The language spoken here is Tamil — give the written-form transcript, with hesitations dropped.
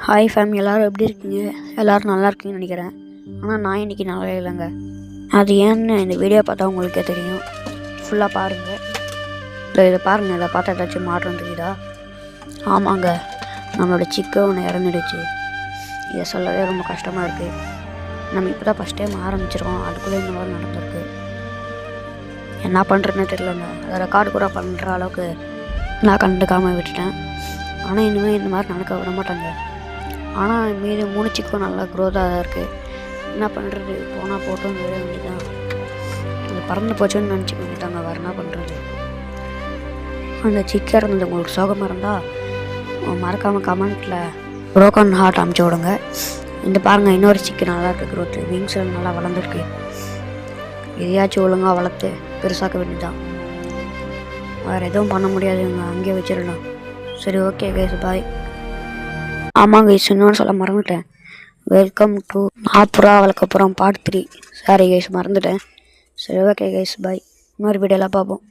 ஹாய் ஃபேம், எல்லோரும் எப்படி இருக்கீங்க? எல்லோரும் நல்லா இருக்கீங்கன்னு நினைக்கிறேன். ஆனால் நான் இன்றைக்கி நல்லா இல்லைங்க. அது ஏன்னு இந்த வீடியோ பார்த்தா உங்களுக்கே தெரியும். ஃபுல்லாக பாருங்கள். இதை பாருங்கள், இதை பார்த்தா ஏதாச்சும் மாற்றம் தெரியுதா? ஆமாங்க, நம்மளோட சிக்கு ஒன்று இறந்துடுச்சு. இதை சொல்லவே ரொம்ப கஷ்டமாக இருக்குது. நம்ம இப்போ தான் ஃபஸ்ட் டைம் ஆரம்பிச்சிருக்கோம், அதுக்குள்ளே இந்த மாதிரி நடந்திருக்கு. என்ன பண்ணுறதுன்னு தெரியலங்க. அதை ரெக்கார்டு கூட பண்ணுற அளவுக்கு நான் கண்டுக்காமல் விட்டுட்டேன். ஆனால் இனிமேல் இந்த மாதிரி நடக்க விட மாட்டாங்க. ஆனால் மீது 3 சிக்கும் நல்லா க்ரோத்தாக தான் இருக்குது. என்ன பண்ணுறது, போனால் போட்டோம் விட வேண்டியதான். அது பறந்து போச்சுன்னு நினச்சிக்க வேண்டியதாங்க. வேறு என்ன பண்ணுறது? அந்த சிக்கை இருந்தது உங்களுக்கு சோகமாக இருந்தால் மறக்காமல் கமெண்ட்டில் ப்ரோக்கன் ஹார்ட் அமுச்சு விடுங்க. இந்த பாருங்கள், இன்னொரு சிக்கு நல்லா இருக்குது, க்ரோத்து விங்ஸ் நல்லா வளர்ந்துருக்கு. எதையாச்சும் ஒழுங்காக வளர்த்து பெருசாக்க வேண்டியதான். வேறு எதுவும் பண்ண முடியாதுங்க, அங்கேயே வச்சிடலாம். சரி, ஓகே கைஸ், பாய். ஆமாங்க கைஸ், இன்னொன்று சொல்ல மறந்துட்டேன். வெல்கம் டு புறா வளர்க்க போகிறோம் பார்ட் 3. சாரி கைஸ், மறந்துட்டேன். சரி, ஓகே கைஸ், பாய். இன்னொரு வீடியோலாம் பார்ப்போம்.